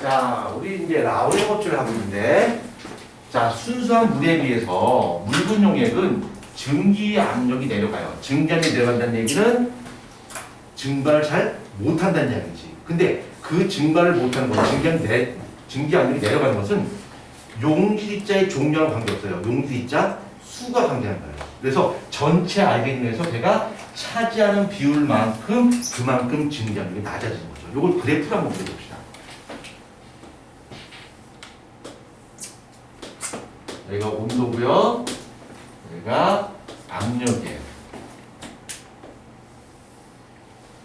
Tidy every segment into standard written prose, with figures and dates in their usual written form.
자, 우리 이제 라우레 법칙을 하고 있는데, 자, 순수한 물에 비해서 묽은 용액은 증기 압력이 내려가요. 증기 압력이 내려간다는 얘기는 증발을 잘 못한다는 이야기지. 근데 그 증발을 못하는 것, 증기 압력이 내려가는 것은 용질자의 종류와 관계없어요. 용질자 수가 관계한 거예요. 그래서 전체 알게닌에서 걔가 차지하는 비율만큼 그만큼 증기 압력이 낮아지는 거죠. 이걸 그래프로 한번 그려봅시다. 여기가 온도고요. 여기가 압력이에요.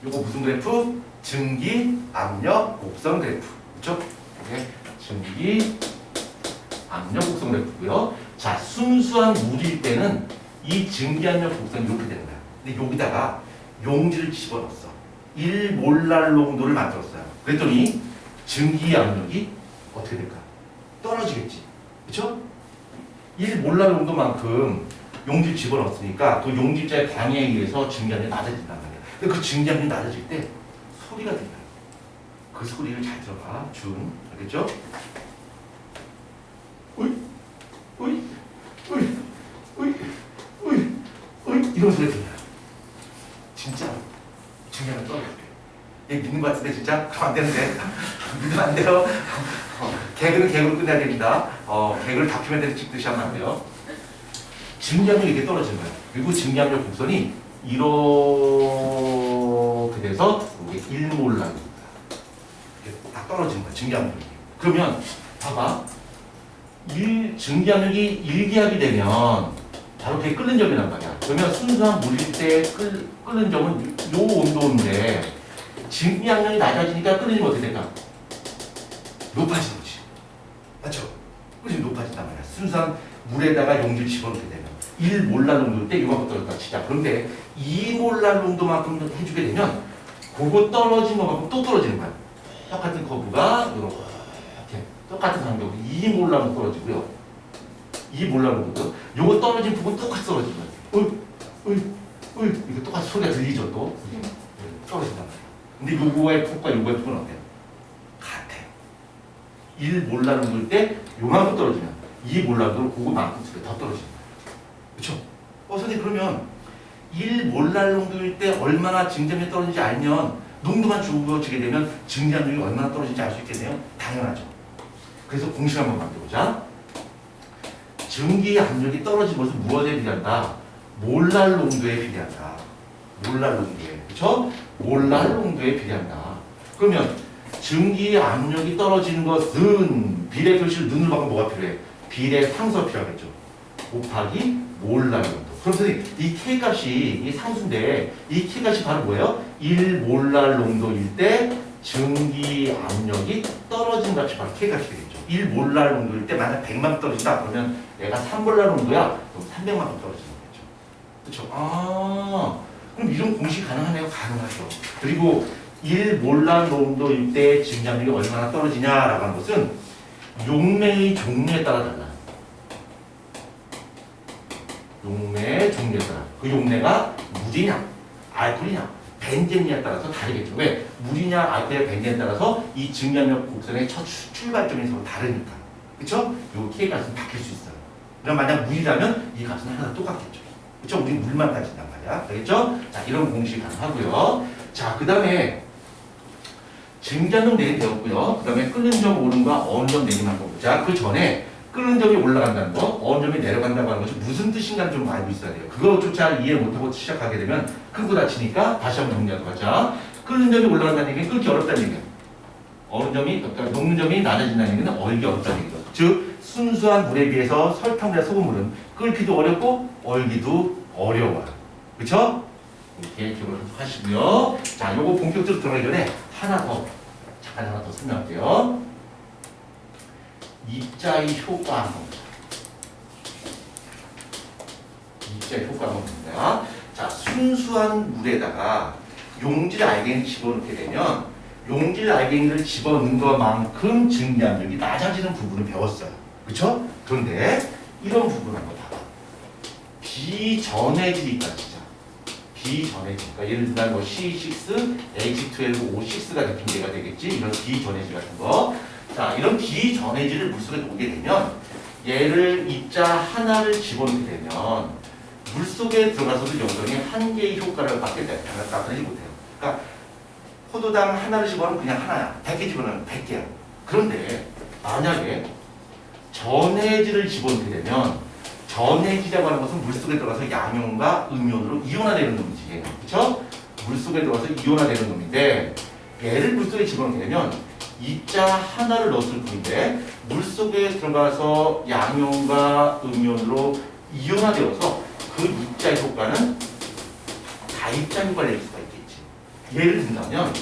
이거 무슨 그래프? 증기 압력 곡선 그래프. 그렇죠? 이게 증기 압력 곡선 그래프고요. 자, 순수한 물일 때는 이 증기 압력 곡선이 이렇게 되는 거야. 근데 여기다가 용질을 집어넣었어. 1몰랄 농도를 만들었어요. 그랬더니 증기 압력이 어떻게 될까? 떨어지겠지. 그렇죠? 1몰랄 농도만큼 용질 집어넣었으니까 그 용질자의 방해에 의해서 증기압력이 낮아진단 말이야. 근데 그 증기압력이 낮아질 때 소리가 들려요. 그 소리를 잘 들어봐. 준. 알겠죠? 으이, 으이, 으이, 으이, 으이, 으이 이런 소리 들려요. 진짜 증기압력 떨어져요. 얘 믿는 것 같은데 진짜? 그럼 안 되는데. 믿으면 안 돼요. 개그는 개그로 끝내야 됩니다. 개그를 다큐멘터리 찍듯이 하면 안 돼요. 증기압력이 이렇게 떨어지는 거예요. 그리고 증기압력 곡선이 이렇게 돼서 이게 1몰랄입니다. 이렇게 딱 떨어지는 거예요. 증기압력이. 그러면 봐봐. 증기압력이 1기압이 되면 바로 그게 끓는 점이 난 말이야. 그러면 순수한 물일 때 끓는 점은 요 온도인데 증기압력이 낮아지니까 끓는 점이 어떻게 될까? 높아지는 거지. 맞죠? 그래서 높아진단 말이야. 순수한 물에다가 용질 집어넣게 되면 1몰랄 농도일 때 요만큼 떨어졌다 치자. 그런데 2몰랄 농도만큼 해주게 되면 그거 떨어진 것만큼 또 떨어지는 거야. 똑같은 커브가 이렇게 똑같은 간격으로 2몰랄 농도 떨어지고요. 2몰랄 농도 요거 떨어진 부분 똑같이 떨어지는 거야. 이거 똑같이 소리가 들리죠 또? 떨어진단 말이야. 근데 요거의 폭과 요거의 폭은 어때요? 같아. 1몰랄 농도일 때 요만큼 떨어지면 2몰랄 농도로 그거만큼 소리가 더 떨어지는 거야. 그렇죠? 선생님 그러면 1몰랄 농도일 때 얼마나 증기압력이 떨어지는지 알면 농도만 주어지게 되면 증기압력이 얼마나 떨어지는지 알 수 있겠네요? 당연하죠. 그래서 공식 한번 만들어보자. 증기압력이 떨어진 것은 무엇에 비례한다? 몰랄 농도에 비례한다. 몰랄 농도에. 그렇죠? 몰랄 농도에 비례한다. 그러면 증기압력이 떨어지는 것은 비례 표시를 눈으로 바꾸면 뭐가 필요해? 비례 상수가 필요하겠죠. 곱하기 몰랄 농도. 그럼 선생님 이 K값이 이 상수인데 이 K값이 바로 뭐예요? 1몰랄 농도일 때 증기압력이 떨어진 값이 바로 K값이 되겠죠. 1몰랄 농도일 때 만약 100만큼 떨어진다 그러면 얘가 3몰랄 농도야. 그럼 300만큼 떨어지는 거겠죠. 그렇죠? 그럼 이런 공식이 가능하네요. 가능하죠. 그리고 1몰랄 농도일 때 증기압력이 얼마나 떨어지냐라고 하는 것은 용매의 종류에 따라 달라요. 용매의 종류에 따라. 그 용매가 물이냐, 알코올이냐, 벤젠이냐에 따라서 다르겠죠. 왜? 물이냐, 알코올이냐, 벤젠에 따라서 이 증기압력 곡선의 첫 출발점이 서로 다르니까. 그쵸? 요 K 값은 바뀔 수 있어요. 그럼 만약 물이라면 이 값은 하나 똑같겠죠. 그쵸? 우리 물만 따진단 말이야. 알겠죠? 자, 이런 공식이 가능하고요. 자, 그 다음에 증기압력 내리 배웠고요. 그 다음에 끓는 점 오름과 어느 점 내리만 보자. 그 전에 끓는 점이 올라간다는 거, 어느 점이 내려간다고 하는 것이 무슨 뜻인가를 좀 알고 있어야 돼요. 그거조차 이해 못하고 시작하게 되면 큰 거 다치니까 다시 한번 정리하도록 하자. 끓는 점이 올라간다는 얘기는 끓기 어렵다는 얘기야. 어느 점이, 그러니까 녹는 점이 낮아진다는 얘기는 얼기 어렵다는 얘기죠. 즉, 순수한 물에 비해서 설탕물이나 소금물은 끓기도 어렵고 얼기도 어려워요. 그쵸? 이렇게 기억을 하시고요. 자, 요거 본격적으로 들어가기 전에 하나 더 설명할게요. 입자의 효과 한번 보자. 입자의 효과 한번 봅니다. 자, 순수한 물에다가 용질 알갱이를 집어넣게 되면 용질 알갱이를 집어넣은 것만큼 증기압력이 낮아지는 부분을 배웠어요. 그쵸? 그런데 이런 부분 한번 봐봐. 비전해지기까지. 비전해지니까 예를 들면 뭐 C6, H12, O6가 대핑계가 되겠지. 이런 비전해지 같은 거. 자, 이런 비전해질을 물속에 놓게 되면 얘를 입자 하나를 집어넣게 되면 물속에 들어가서도 여전히 한 개의 효과를 나타내지 못해요. 그러니까 포도당 하나를 집어넣으면 그냥 하나야. 100개 집어넣으면 100개야. 그런데 만약에 전해질을 집어넣게 되면 전해질이라고 하는 것은 물속에 들어가서 양이온과 음이온으로 이온화되는 놈이지. 그렇죠? 물속에 들어가서 이온화되는 놈인데 얘를 물속에 집어넣게 되면 입자 하나를 넣었을 뿐인데 물속에 들어가서 양이온과 음이온으로 이온화되어서 그 입자의 효과는 다입자 효과를 낼 수가 있겠지. 예를 든다면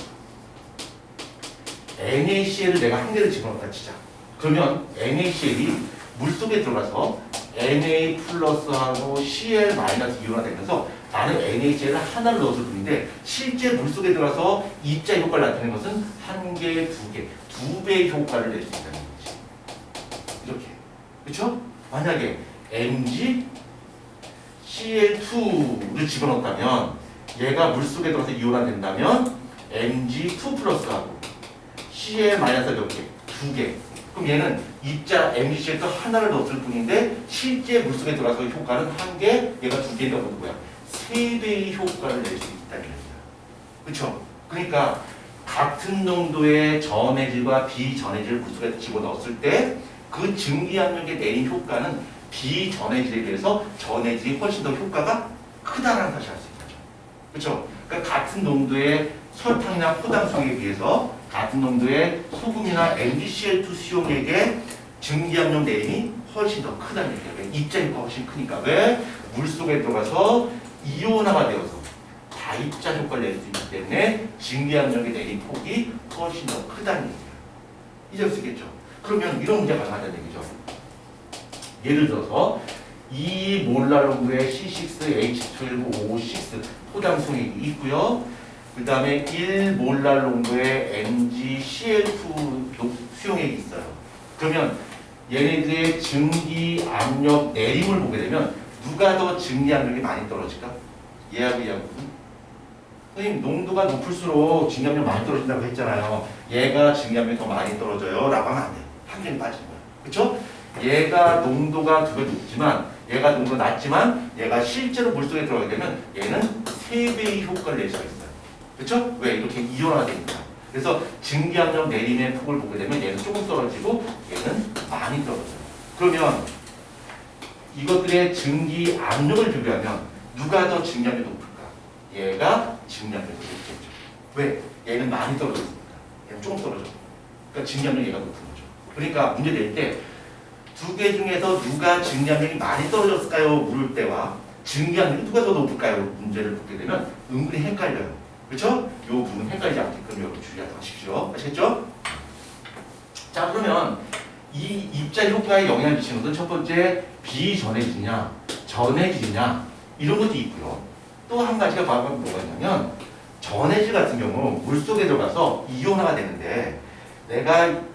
NaCl을 내가 한 개를 집어넣었다 치자. 그러면 NaCl이 물속에 들어가서 Na 플러스하고 Cl 마이너스 이온화되면서 나는 NaCl을 하나를 넣었을 뿐인데 실제 물속에 들어가서 입자 효과를 나타내는 것은 한 개, 두 개, 두 배의 효과를 낼 수 있다는 거지. 이렇게. 그렇죠? 만약에 Mg Cl2를 집어넣었다면 얘가 물속에 들어가서 이온화된다면 Mg2 플러스하고 Cl 마이너스 몇 개? 두 개. 그럼 얘는 입자 MgCl도 하나를 넣었을 뿐인데 실제 물속에 들어가서 효과는 한 개, 얘가 두 개가 뭐야? 세 배의 효과를 낼 수 있다는 얘기야. 그렇죠? 그러니까 같은 농도의 전해질과 비전해질을 물속에 집어넣었을 때 그 증기압력에 내린 효과는 비전해질에 비해서 전해질이 훨씬 더 효과가 크다라는 사실을 알 수 있죠. 그렇죠? 그러니까 같은 농도의 설탕이나 포당수에 비해서 같은 농도의 소금이나 MgCl2 수용액의 증기압력 내림이 훨씬 더 크다는 얘기예요. 입자효과가 훨씬 크니까. 왜? 물속에 들어가서 이온화가 되어서 다입자 효과를 낼 수 있기 때문에 증기압력의 내림 폭이 훨씬 더 크다는 얘기예요. 이해할 수 있겠죠? 그러면 이런 문제가 가능하다는 얘기죠. 예를 들어서 2몰랄 농도의 C6H12O6 포당수액이 있고요. 그 다음에 1몰랄 농도의 MgCl2 수용액이 있어요. 그러면 얘네들의 증기압력 내림을 보게 되면 누가 더 증기압력이 많이 떨어질까? 얘하고 얘하고. 선생님, 농도가 높을수록 증기압력이 많이 떨어진다고 했잖아요. 얘가 증기압력이 더 많이 떨어져요 라고 하면 안 돼요. 한계는 빠지는 거예요. 그렇죠? 얘가 농도가 두 배 높지만 얘가 농도가 낮지만 얘가 실제로 물속에 들어가게 되면 얘는 세 배의 효과를 낼 수가 있어요. 그렇죠? 왜? 이렇게 이온화되니까. 그래서 증기압력 내림의 폭을 보게 되면 얘는 조금 떨어지고 얘는 많이 떨어져요. 그러면 이것들의 증기압력을 비교하면 누가 더 증기압력이 높을까? 얘가 증기압력이 높겠죠. 왜? 얘는 많이 떨어졌으니까. 얘는 조금 떨어져. 그러니까 증기압력이 얘가 높은 거죠. 그러니까 문제 낼 때 두 개 중에서 누가 증기압력이 많이 떨어졌을까요? 물을 때와 증기압력이 누가 더 높을까요? 문제를 묻게 되면 은근히 헷갈려요. 그렇죠? 이 부분 헷갈리지 않게끔 여러분 주의하도록 하십시오. 아시겠죠? 자, 그러면 이 입자 효과에 영향을 미치는 것은 첫 번째 비전해질이냐 전해질이냐 이런 것도 있고요. 또 한 가지가 바로 뭐가 있냐면 전해질 같은 경우 물속에 들어가서 이온화가 되는데 내가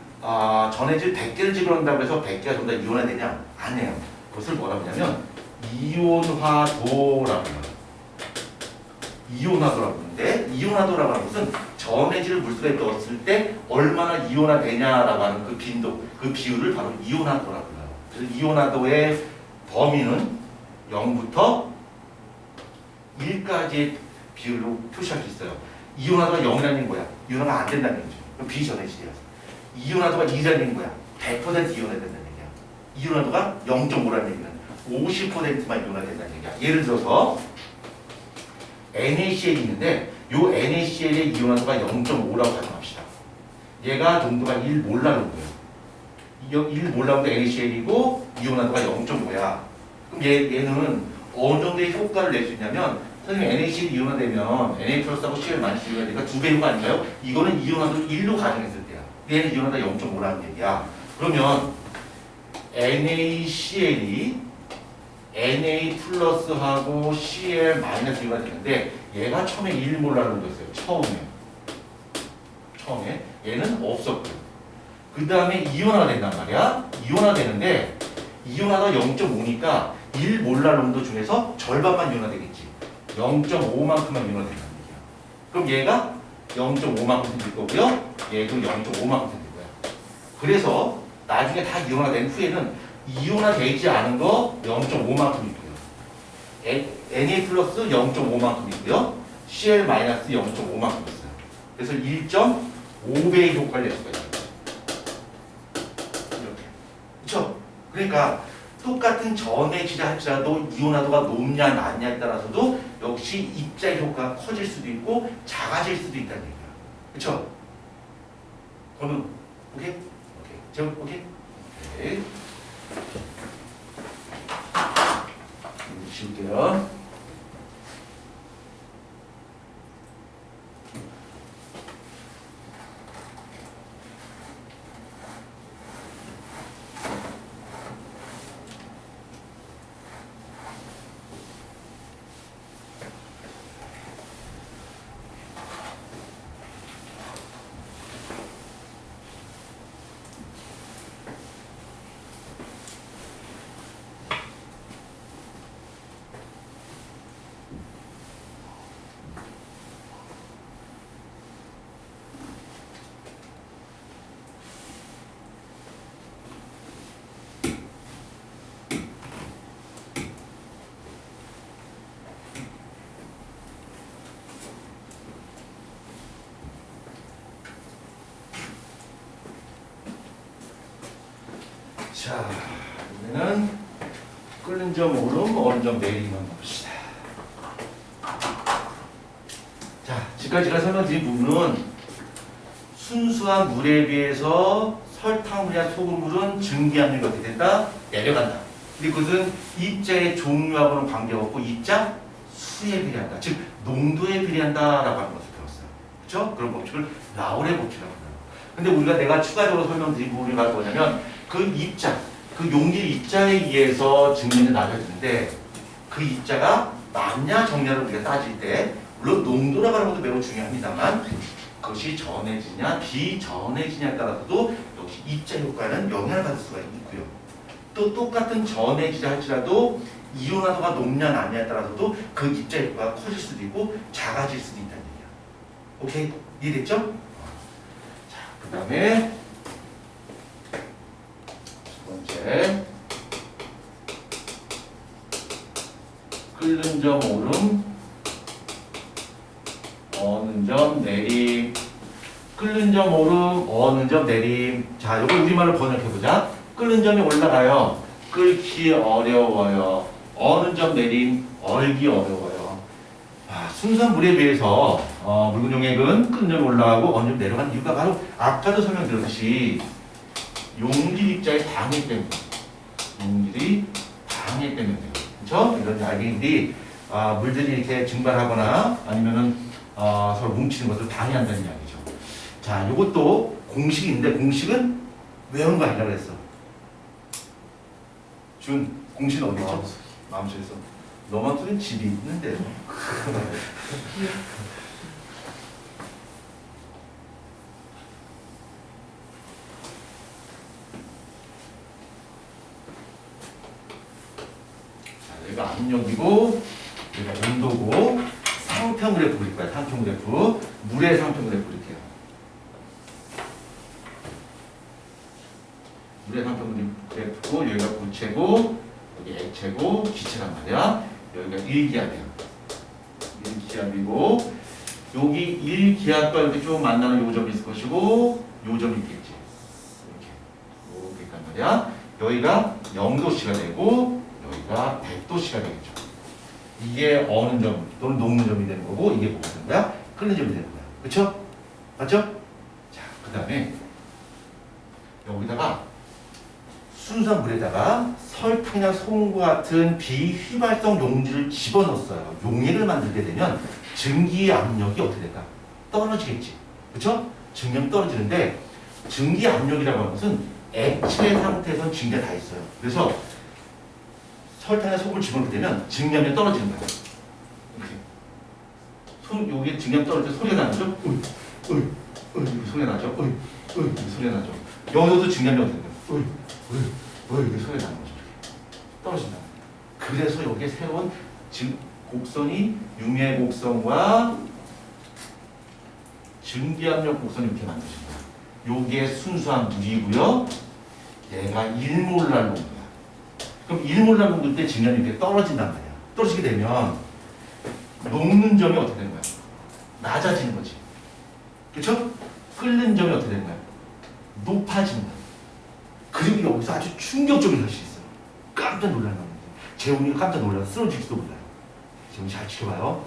전해질 100개를 집어넣는다고 해서 100개가 전부 다 이온화되냐? 안 해요. 그것을 뭐라고 하냐면 이온화도라고 해요. 이온화도라고 하는데 이온화도라고 하는 것은 전해질을 물속에 넣었을 때 얼마나 이온화되냐라고 하는 그 빈도, 그 비율을 바로 이온화도라고 해요. 그래서 이온화도의 범위는 0부터 1까지의 비율로 표시할 수 있어요. 이온화도가 0이라는 얘기는 뭐야? 이온화가 안 된다는 얘기죠. 그럼 비전해질이야. 이온화도가 2라는 얘기는 뭐야? 100% 이온화된다는 얘기야. 이온화도가 0.5라는 얘기는 50%만 이온화된다는 얘기야. 예를 들어서 NaCl이 있는데 이 NaCl의 이온화도가 0.5라고 가정합시다. 얘가 농도가 1몰랄 농도예요. 1몰랄 농도 NaCl이고 이온화도가 0.5야. 그럼 얘는 어느 정도의 효과를 낼 수 있냐면 선생님 NaCl이 이온화되면 Na 플러스하고 Cl 마이너스 이온화되니까 두 배 효과 아닌가요? 이거는 이온화도 1로 가정했을 때야. 얘는 이온화도 0.5라는 얘기야. 그러면 NaCl이 Na 플러스하고 Cl 마이너스 이온화 되는데 얘가 처음에 1몰랄 정도였어요. 처음에 얘는 없었고요. 그 다음에 이온화가 된단 말이야. 이온화 되는데 이온화가 0.5니까 1몰랄 농도 중에서 절반만 이온화되겠지. 0.5만큼만 이온화된다는 얘기야. 그럼 얘가 0.5만큼 될 거고요. 얘도 0.5만큼 될 거야. 그래서 나중에 다 이온화된 후에는 이온화되지 않은 거 0.5만큼 있고요. Na 플러스 0.5만큼 있고요. Cl 마이너스 0.5만큼 있어요. 그래서 1.5배의 효과를 낼 수가 있어요. 이렇게. 그렇죠? 그러니까 똑같은 전해질을 할지라도 이온화도가 높냐 낮냐에 따라서도 역시 입자의 효과가 커질 수도 있고 작아질 수도 있다는 얘기야. 그렇죠? 그러면 오케이? 오케이. 제가 오케이? 오케이. 지울게요. 자, 이제는 끓는 점 오름, 얼은 점 내리기만 봅시다. 자, 지금까지 제가 설명드린 부분은 순수한 물에 비해서 설탕물이나 소금물은 증기압력이 어떻게 된다? 내려간다. 근데 그것은 입자의 종류하고는 관계없고 입자 수에 비례한다. 즉, 농도에 비례한다라고 하는 것을 배웠어요. 그렇죠? 그런 법칙을 라울의 법칙이라고 합니다. 근데 우리가 내가 추가적으로 설명드린 부분이 바로 뭐냐면 그 입자, 그 용기 입자에 의해서 증기는 낮아지는데 그 입자가 많냐 적냐를 우리가 따질 때 물론 농도라고 하는 것도 매우 중요합니다만 그것이 전해지냐 비전해지냐에 따라서도 역시 입자 효과는 영향을 받을 수가 있고요. 또 똑같은 전해지자 할지라도 이온화도가 높냐 낮냐에 따라서도 그 입자 효과가 커질 수도 있고 작아질 수도 있다는 얘기야. 오케이? 이해됐죠? 자, 그 다음에 번째, 끓는 점 오름, 어는 점 내림. 끓는 점 오름, 어는 점 내림. 자, 이거 우리말로 번역해보자. 끓는 점이 올라가요. 끓기 어려워요. 어는 점 내림, 얼기 어려워요. 순수한 물에 비해서 묽은 용액은 끓는 점이 올라가고 어는 점이 내려가는 이유가 바로 아까도 설명드렸듯이 용질 입자의 방해 때문에, 용질이 방해 때문에, 그렇죠? 이런 알갱이들이 물들이 이렇게 증발하거나 아니면은 서로 뭉치는 것을 방해한다는 이야기죠. 자, 이것도 공식인데 공식은 외우는 거 아니라 그랬어. 준 공식은 어디 있죠? 마음속에서. 너만 둘은 집이 있는데. 여기가 압력이고 여기가 온도고 상평 그래프 그릴 거야. 상평 그래프. 물의 상평 그래프 그릴게요. 물의 상평 그래프고 여기가 물체고 여기 액체고 기체란 말이야. 여기가 1기압이야. 1기압이고 여기 1기압과 이렇게 쭉 만나는 요점이 있을 것이고 요점이 있겠지. 이렇게 있단 말이야. 여기가 0도씨가 되고 여기가 100도씨가 되겠죠. 이게 어는 점 또는 녹는 점이 되는 거고 이게 뭐가 되는 거야? 끓는 점이 되는 거야. 그렇죠? 맞죠? 자, 그 다음에 여기다가 순수한 물에다가 설탕이나 소금과 같은 비휘발성 용질을 집어넣었어요. 용액을 만들게 되면 증기 압력이 어떻게 될까? 떨어지겠지. 그렇죠? 증기압이 떨어지는데 증기 압력이라고 하는 것은 액체 상태에서는 증기가 다 있어요. 그래서 설탕에 소금을 집어넣게 되면 증기압력이 떨어지는 거야. 이렇게. 여기에 증기압이 떨어질 때 소리가 나죠? 이렇게 소리가 나죠? 이렇게 소리가 나죠? 여기서도 증기압이 어떻게 돼요? 이렇게 소리가 나는 거죠. 떨어진다. 그래서 여기에 새로운 곡선이 유매 곡선과 증기압력 곡선이 이렇게 만들어진 거야. 요게 순수한 물이고요. 얘가 1몰랄 농도야. 그럼 1몰랄 농도 때 증량이 이렇게 떨어진단 말이야. 떨어지게 되면 녹는 점이 어떻게 되는 거야? 낮아지는 거지. 그렇죠? 끓는 점이 어떻게 되는 거야? 높아지는 거야. 그리고 여기서 아주 충격적인 사실이 있어요. 깜짝 놀라는 겁니다. 재훈이가 깜짝 놀라서 쓰러질지도 몰라요. 재훈이 잘 지켜봐요.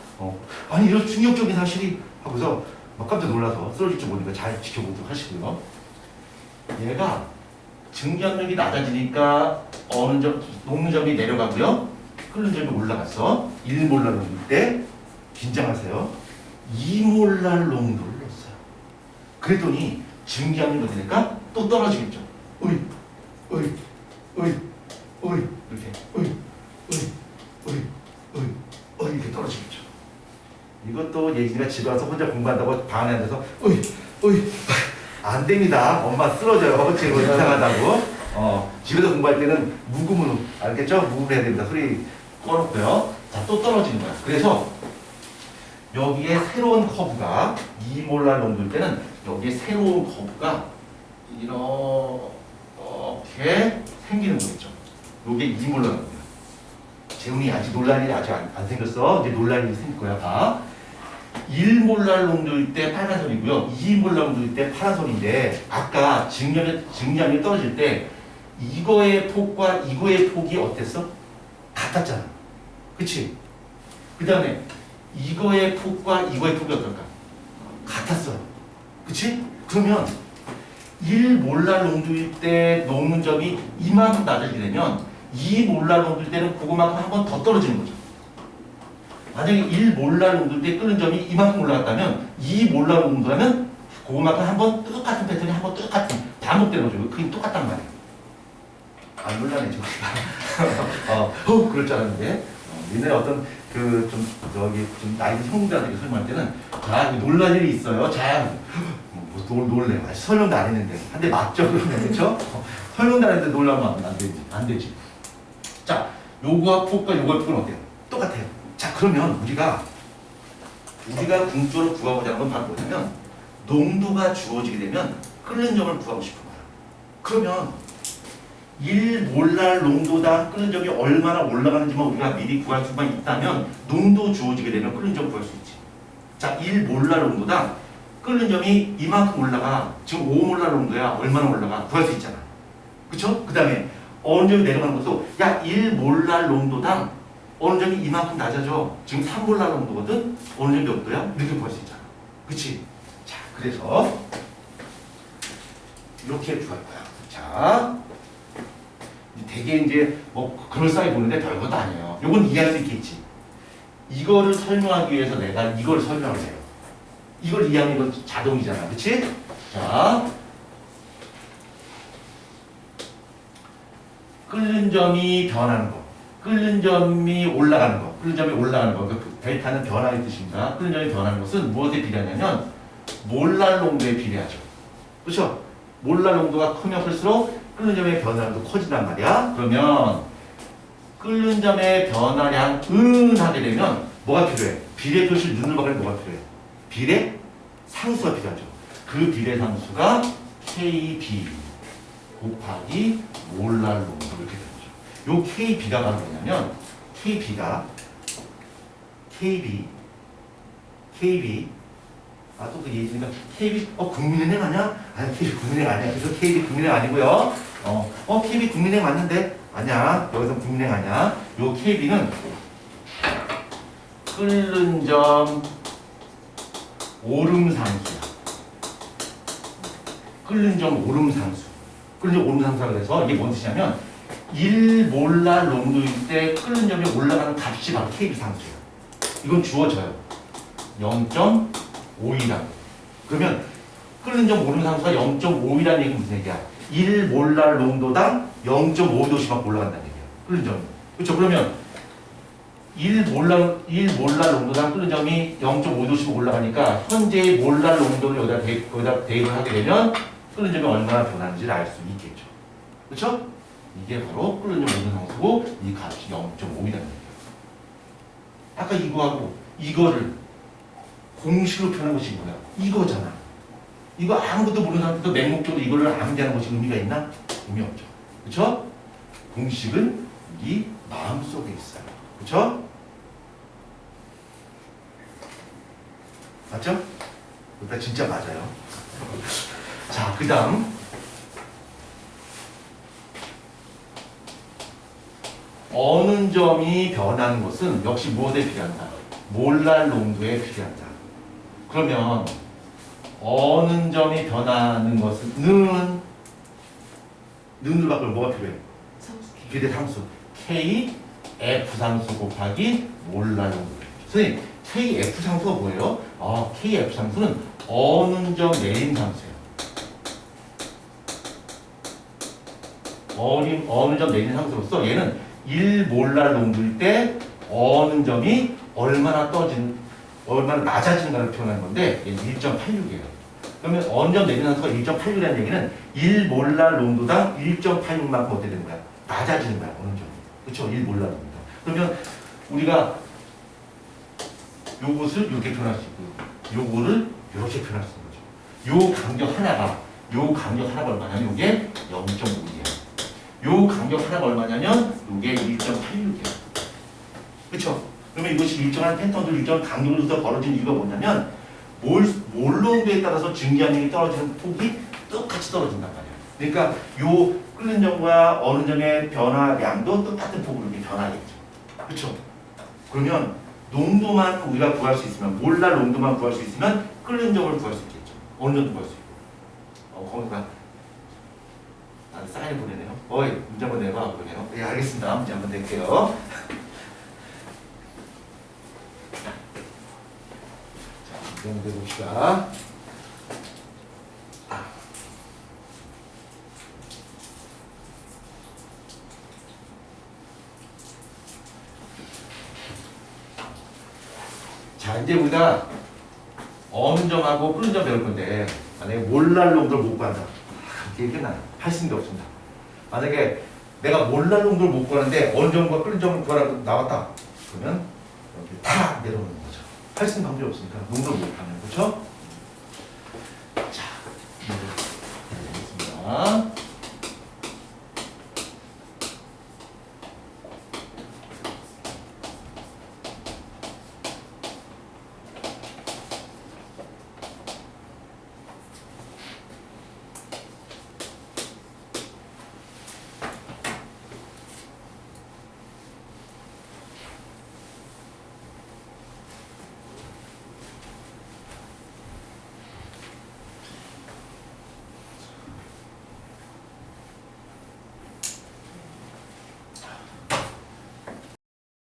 아니 이런 충격적인 사실이 하고서 막 깜짝 놀라서 쓰러질지 모르니까 잘 지켜보도록 하시고요. 얘가 증기압력이 낮아지니까 어느 점 녹는 점이 내려가고요. 끓는 점이 올라가서 1몰랄 농도 때 긴장하세요. 2몰랄 농도를 넣었어요. 그랬더니 증기압력이 어떻게 될까? 또 떨어지겠죠. 으이 이렇게 이렇게 떨어지겠죠. 이것도 예진이가 집에 와서 혼자 공부한다고 방 안에 앉아서 안 됩니다. 엄마 쓰러져요. 지금 이상하다고. 집에서 공부할 때는 묵음으로 알겠죠? 묵음을 해야 됩니다. 소리 꺼놓고요. 자, 또 떨어지는 거야. 그래서 여기에 새로운 커브가 2몰랄 농도일 때는 여기에 새로운 커브가 이렇게 생기는 거겠죠. 요게 2몰랄 농도야. 재훈이 아직 논란이 아직 안 생겼어. 이제 논란이 생길 거야. 봐. 1몰랄 농도일 때 빨간 선이고요. 2몰랄 농도일 때 파란 선인데 아까 증량이 떨어질 때 이거의 폭과 이거의 폭이 어땠어? 같았잖아. 그치? 그 다음에 이거의 폭과 이거의 폭이 어떨까? 같았어. 그치? 그러면 1몰랄 농도일 때 녹는 점이 이만큼 낮아지게 되면 2몰랄 농도일 때는 그거만큼 한 번 더 떨어지는 거죠. 만약에 1몰랄 농도일 때 끓는 점이 이만큼 올라갔다면 2몰랄 농도라면 그거만큼 한 번 똑같은 패턴이 한 번 똑같은 반복되는 거죠. 그게 똑같단 말이에요. 안 놀라네 저기가. 그럴 줄 알았는데 옛날에 어떤 좀 나이 든 형들한테 설명할 때는 자 놀란 일이 있어요. 자 놀래. 아직 설명도 안 했는데 한 대 맞죠 그러면 그렇죠? 설명도 안 했는데 놀라면 안 되지. 자 요거와 폭과 요거의 폭은 어때요? 똑같아요. 자 그러면 우리가 궁적으로 구하고자 하는 건 바로 뭐냐면 농도가 주어지게 되면 끓는 점을 구하고 싶은 거야. 그러면 1몰랄 농도당 끓는 점이 얼마나 올라가는지만 우리가 미리 구할 수만 있다면 농도 주어지게 되면 끓는 점 구할 수 있지. 자 1몰랄 농도당 끓는 점이 이만큼 올라가. 지금 5몰랄 농도야. 얼마나 올라가? 구할 수 있잖아. 그쵸? 그 다음에 어느 점이 내려가는 것도 야 1몰랄 농도당 어느 점이 이만큼 낮아져. 지금 3몰랄 농도거든? 어느 점이 몇 도야? 이렇게 구할 수 있잖아. 그치? 자 그래서 이렇게 구할 거야. 자 되게 이제 뭐 그럴싸하게 보는데 별것도 아니에요. 요건 이해할 수 있겠지. 이거를 설명하기 위해서 내가 이걸 설명을 해요. 이걸 이해하면 이건 자동이잖아. 그치? 자 끓는 점이 변하는 거, 끓는 점이 올라가는 거, 끓는 점이 올라가는 거. 그 델타는 변화의 뜻입니다. 끓는 점이 변하는 것은 무엇에 비례하냐면 몰랄 농도에 비례하죠. 그렇죠? 몰랄 농도가 크면 클수록 끓는 점의 변화량도 커진단 말이야. 그러면 끓는 점의 변화량은 하게 되면 뭐가 필요해? 비례 표시를 넣는 방법에 뭐가 필요해? 비례 상수가 필요하죠. 그 비례 상수가 KB 곱하기 몰랄 농도 이렇게 되는 거죠. 요 KB가 바로 뭐냐면 KB가 KB 또 그 예진이가 KB 국민은행 아니야? 아니 KB 국민은행 아니야. 그래서 KB 국민은행 아니고요. KB 국민은행 맞는데 아니야. 여기서 국민은행 아니야. 요 KB는 끓는 점 오름상수야. 끓는 점 오름상수. 끓는 점 오름상수라 그래서 이게 뭔 뜻이냐면 1몰랄 농도일 때 끓는 점이 올라가는 값이 바로 KB 상수야. 이건 주어져요. 0.5이라고. 그러면 끓는 점 오름상수가 0.5이라는 얘기는 무슨 얘기야? 1몰랄 농도당 0.5도씩만 올라간다는 얘기야. 끓는 점이. 그렇죠? 그러면 1몰랄 농도당 끓는 점이 0.5도씩 올라가니까 현재의 몰랄 농도를 여기다 대입을 하게 되면 끓는 점이 얼마나 변하는지를 알 수 있겠죠. 그렇죠? 이게 바로 끓는 점 오름상수고 이 값이 0.5이라는 얘기야. 아까 이거하고 이거를 공식으로 표현한 것이 뭐야? 이거잖아. 이거 아무것도 모르는 사람들도 맹목적으로 이거를 암기하는 것이 의미가 있나? 의미 없죠. 그렇죠? 공식은 이 마음속에 있어요. 그렇죠? 맞죠? 일단 진짜 맞아요. 자, 그 다음 어느 점이 변하는 것은 역시 무엇에 비례한다? 몰랄 농도에 비례한다. 그러면 어느 점이 변하는 것은 는을 바꾸면 뭐가 필요해? 비례상수 K F 상수 곱하기 몰랄 농도. 선생님 K F 상수가 뭐예요? K F 상수는 어느 점 내림 상수예요. 어느 점 내린 상수로서 얘는 1몰랄 농도일 때 어느 점이 얼마나 낮아지는가를 표현하는 건데 얘는 1.86이에요. 그러면 어느 점 내린 상수가 1.86이라는 얘기는 1몰랄 농도당 1.86만큼 어떻게 되는 거야? 낮아지는 거야, 어느 점이. 그렇죠? 1몰랄 농도. 그러면 우리가 요것을 이렇게 표현할 수 있고 요거를 이렇게 표현할 수 있는 거죠. 요 간격 하나가 얼마냐면 요게 0.5이에요. 요 간격 하나가 얼마냐면 이게 1.86이에요. 그렇죠? 그러면 이것이 일정한 패턴들, 일정한 간격으로 벌어진 이유가 뭐냐면 몰농도에 따라서 증기압력이 떨어지는 폭이 똑같이 떨어진단 말이에요. 그러니까 요 끓는 점과 어느 점의 변화량도 똑같은 폭으로 이렇게 변하겠죠. 그렇죠? 그러면 농도만 우리가 구할 수 있으면 몰랄 농도만 구할 수 있으면 끓는 점을 구할 수 있겠죠. 어느 정도 구할 수 있고. 거기다 사인을 보내네요. 문제 한번 내봐. 그러네요. 예, 알겠습니다. 문제 한번 낼게요. 자, 문제 한번 내봅시다. 자, 이제 우리가 어느 점하고 끓는 점 배울 건데 만약에 몰랄 농도를 못 구한다. 이게 나요. 할 수 있는 게 없습니다. 만약에 내가 몰랄 농도를 못 구하는데 어느 점과 끓는 점을 구하라고 나왔다. 그러면 이렇게 다 내려오는 거죠. 할 수 있는 방법이 없으니까 농도를 못 하면. 그렇죠? 자, 이제 되겠습니다.